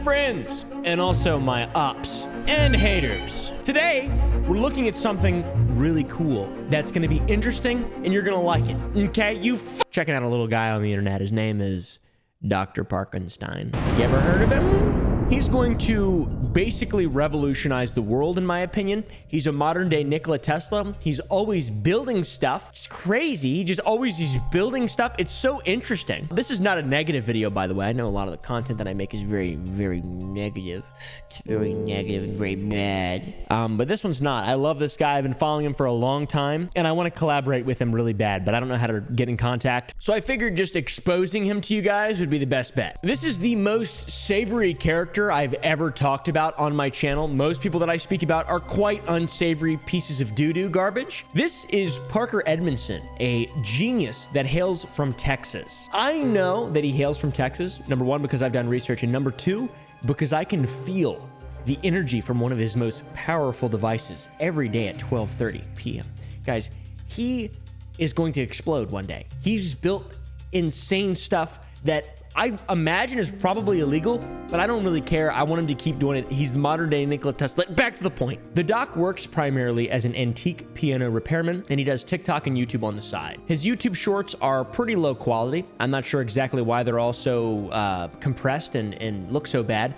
friends, and also my ups and haters. Today, we're looking at something really cool that's going to be interesting, and you're going to like it. Okay? Checking out a little guy on the internet. His name is Dr. Parkenstein. You ever heard of him? He's going to basically revolutionize the world, in my opinion. He's a modern day Nikola Tesla. He's always building stuff. It's crazy. He's building stuff. It's so interesting. This is not a negative video, by the way. I know a lot of the content that I make is very, very negative. It's very negative and very bad. But this one's not. I love this guy. I've been following him for a long time, and I want to collaborate with him really bad, but I don't know how to get in contact. So I figured just exposing him to you guys would be the best bet. This is the most savory character I've ever talked about on my channel. Most people that I speak about are quite unsavory pieces of doo-doo garbage. This is Parker Edmondson, a genius that hails from Texas. I know that he hails from Texas, number one, because I've done research, and number two, because I can feel the energy from one of his most powerful devices every day at 12:30 p.m. Guys, he is going to explode one day. He's built insane stuff that I imagine is probably illegal, but I don't really care. I want him to keep doing it. He's the modern day Nikola Tesla. Back to the point. The doc works primarily as an antique piano repairman, and he does TikTok and YouTube on the side. His YouTube shorts are pretty low quality. I'm not sure exactly why they're all so compressed and look so bad.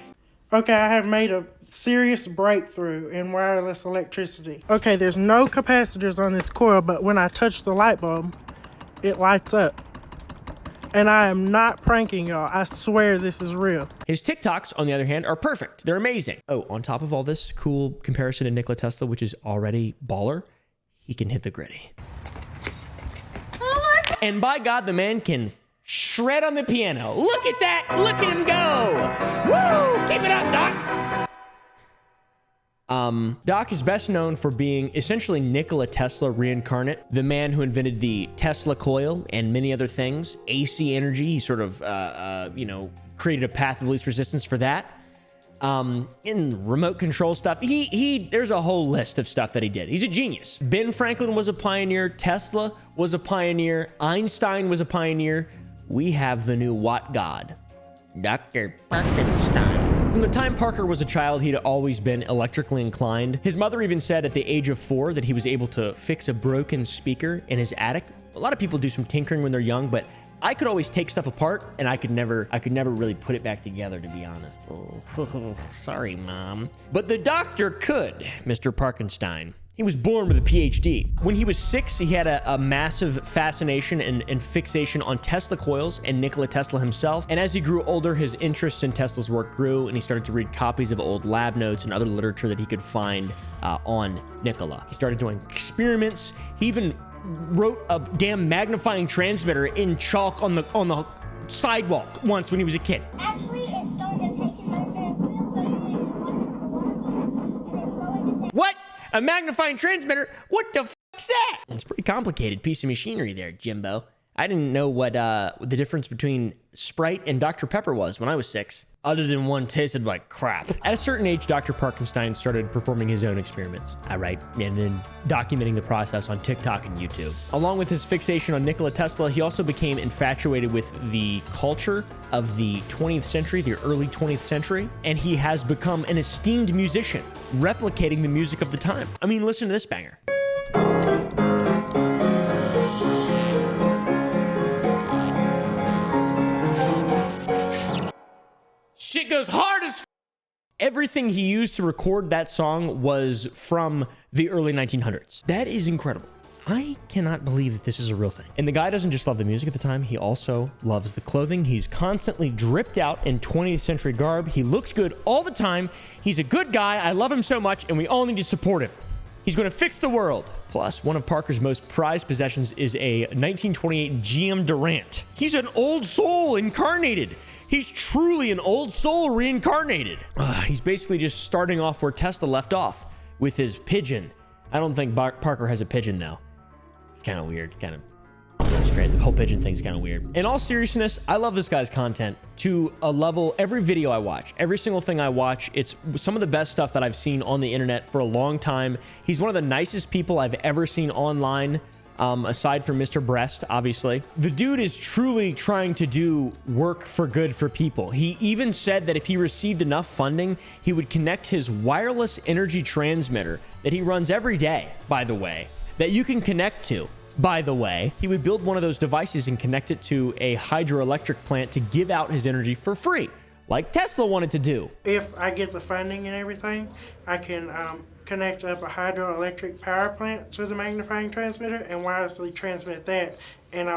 Okay, I have made a serious breakthrough in wireless electricity. Okay, there's no capacitors on this coil, but when I touch the light bulb, it lights up. And I am not pranking y'all. I swear this is real. His TikToks, on the other hand, are perfect. They're amazing. Oh, on top of all this cool comparison to Nikola Tesla, which is already baller, he can hit the gritty. Oh, and by God, the man can shred on the piano. Look at that. Look at him go. Woo! Keep it up, Doc. Doc is best known for being essentially Nikola Tesla reincarnate, the man who invented the Tesla coil and many other things. AC energy, he sort of, created a path of least resistance for that. In remote control stuff, there's a whole list of stuff that he did. He's a genius. Ben Franklin was a pioneer. Tesla was a pioneer. Einstein was a pioneer. We have the new Watt God, Dr. Parkenstein. From the time Parker was a child, he'd always been electrically inclined. His mother even said at the age of 4 that he was able to fix a broken speaker in his attic. A lot of people do some tinkering when they're young, but I could always take stuff apart and I could never really put it back together, to be honest. Oh, sorry, Mom. But the doctor could, Mr. Parkenstein. He was born with a PhD. When he was 6, he had a massive fascination and fixation on Tesla coils and Nikola Tesla himself. And as he grew older, his interest in Tesla's work grew, and he started to read copies of old lab notes and other literature that he could find on Nikola. He started doing experiments. He even wrote a damn magnifying transmitter in chalk on the sidewalk once when he was a kid. Actually, it started taking over. What? A magnifying transmitter? What the fuck's that? It's a pretty complicated piece of machinery there, Jimbo. I didn't know what the difference between Sprite and Dr. Pepper was when I was 6, other than one tasted like crap. At a certain age, Dr. Parkenstein started performing his own experiments, and then documenting the process on TikTok and YouTube. Along with his fixation on Nikola Tesla, he also became infatuated with the culture of the 20th century, the early 20th century, and he has become an esteemed musician, replicating the music of the time. I mean, listen to this banger. Shit goes hard as f. Everything he used to record that song was from the early 1900s. That is incredible. I cannot believe that this is a real thing. And the guy doesn't just love the music at the time, he also loves the clothing. He's constantly dripped out in 20th century garb. He looks good all the time. He's a good guy. I love him so much, and we all need to support him. He's going to fix the world. Plus, one of Parker's most prized possessions is a 1928 GM Durant. He's an old soul incarnated. He's truly an old soul reincarnated. He's basically just starting off where Tesla left off with his pigeon. I don't think Parker has a pigeon, though. Kind of weird. Kind of straight. The whole pigeon thing's kind of weird. In all seriousness, I love this guy's content to a level. Every video I watch, every single thing I watch, it's some of the best stuff that I've seen on the internet for a long time. He's one of the nicest people I've ever seen online. aside from Mr. Breast, obviously. The dude is truly trying to do work for good for people. He even said that if he received enough funding, he would connect his wireless energy transmitter that he runs every day, by the way, that you can connect to. By the way, he would build one of those devices and connect it to a hydroelectric plant to give out his energy for free, like Tesla wanted to do. If I get the funding and everything, I can connect up a hydroelectric power plant to the magnifying transmitter and wirelessly transmit that. And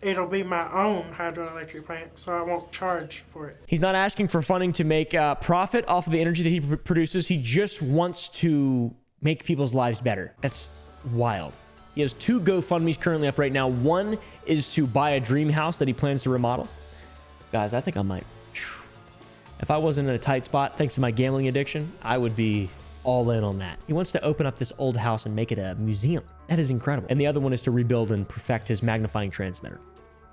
it'll be my own hydroelectric plant, so I won't charge for it. He's not asking for funding to make profit off of the energy that he produces. He just wants to make people's lives better. That's wild. He has 2 GoFundMes currently up right now. One is to buy a dream house that he plans to remodel. Guys, I think I might. If I wasn't in a tight spot, thanks to my gambling addiction, I would be all in on that. He wants to open up this old house and make it a museum. That is incredible. And the other one is to rebuild and perfect his magnifying transmitter.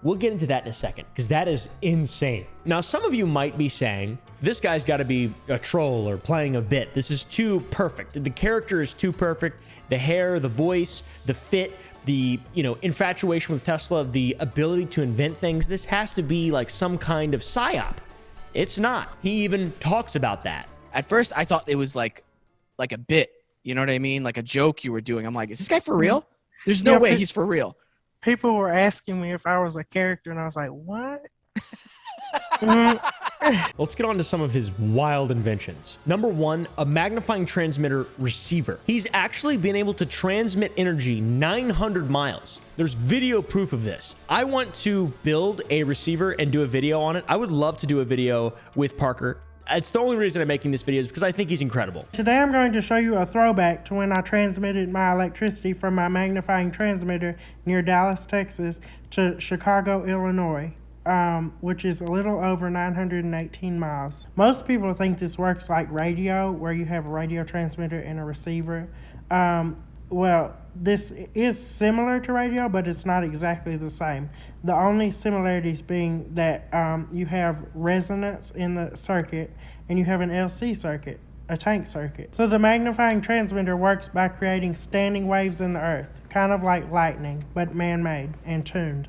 We'll get into that in a second, because that is insane. Now, some of you might be saying, this guy's got to be a troll or playing a bit. This is too perfect. The character is too perfect. The hair, the voice, the fit, the, infatuation with Tesla, the ability to invent things. This has to be like some kind of psyop. It's not. He even talks about that. At first, I thought it was like a bit. You know what I mean? Like a joke you were doing. I'm like, is this guy for real? There's no way he's for real. People were asking me if I was a character, and I was like, what? Let's get on to some of his wild inventions. Number 1, a magnifying transmitter receiver. He's actually been able to transmit energy 900 miles. There's video proof of this. I want to build a receiver and do a video on it. I would love to do a video with Parker. It's the only reason I'm making this video is because I think he's incredible. Today I'm going to show you a throwback to when I transmitted my electricity from my magnifying transmitter near Dallas, Texas to Chicago, Illinois, which is a little over 918 miles. Most people think this works like radio, where you have a radio transmitter and a receiver. Well, this is similar to radio, but it's not exactly the same. The only similarities being that you have resonance in the circuit and you have an LC circuit, a tank circuit. So the magnifying transmitter works by creating standing waves in the earth, kind of like lightning, but man-made and tuned.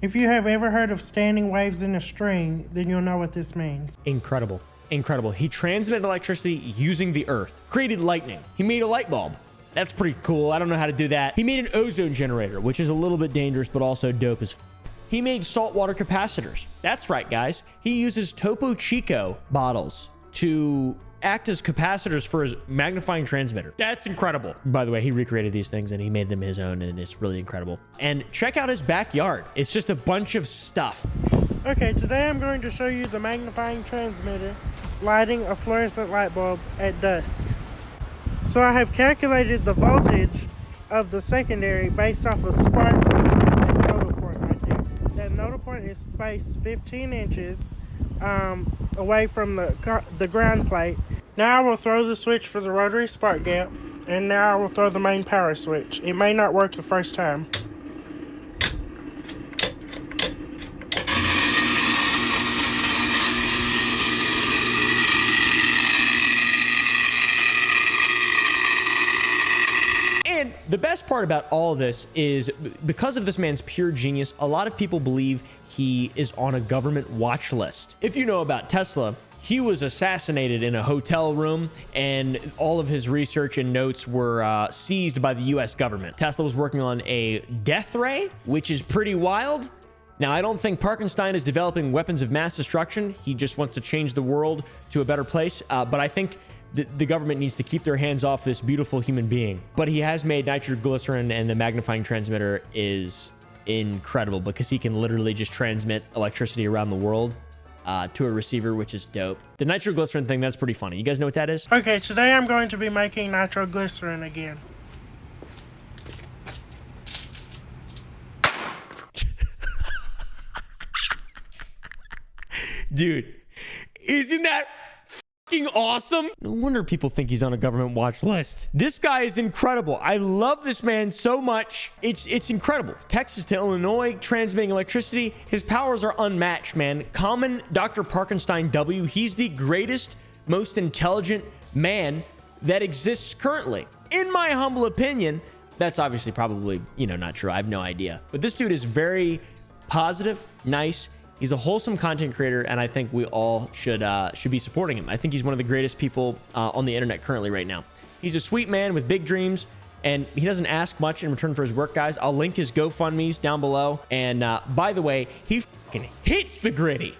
If you have ever heard of standing waves in a string, then you'll know what this means. Incredible. Incredible. He transmitted electricity using the earth, created lightning. He made a light bulb. That's pretty cool. I don't know how to do that. He made an ozone generator, which is a little bit dangerous, but also dope as f. He made saltwater capacitors. That's right, guys. He uses Topo Chico bottles to act as capacitors for his magnifying transmitter. That's incredible. By the way, he recreated these things and he made them his own, and it's really incredible. And check out his backyard. It's just a bunch of stuff. Okay, today I'm going to show you the magnifying transmitter lighting a fluorescent light bulb at dusk. So I have calculated the voltage of the secondary based off of spark and nodal port right there. That nodal port is spaced 15 inches away from the ground plate. Now I will throw the switch for the rotary spark gap, and now I will throw the main power switch. It may not work the first time. And the best part about all of this is because of this man's pure genius, a lot of people believe he is on a government watch list. If you know about Tesla, he was assassinated in a hotel room and all of his research and notes were seized by the US government. Tesla was working on a death ray, which is pretty wild. Now, I don't think Parkenstein is developing weapons of mass destruction. He just wants to change the world to a better place. But I think the government needs to keep their hands off this beautiful human being. But he has made nitroglycerin, and the magnifying transmitter is incredible because he can literally just transmit electricity around the world to a receiver, which is dope. The nitroglycerin thing, that's pretty funny. You guys know what that is? Okay, today I'm going to be making nitroglycerin again. Dude, isn't that awesome. No wonder people think he's on a government watch list. This guy is incredible. I love this man so much. It's incredible. Texas to Illinois, transmitting electricity. His powers are unmatched, man. Common Dr. Parkenstein W. He's the greatest, most intelligent man that exists currently. In my humble opinion, that's obviously probably, not true. I have no idea. But this dude is very positive, nice. He's a wholesome content creator, and I think we all should be supporting him. I think he's one of the greatest people on the internet currently right now. He's a sweet man with big dreams, and he doesn't ask much in return for his work, guys. I'll link his GoFundMe's down below. And by the way, he fucking hits the gritty.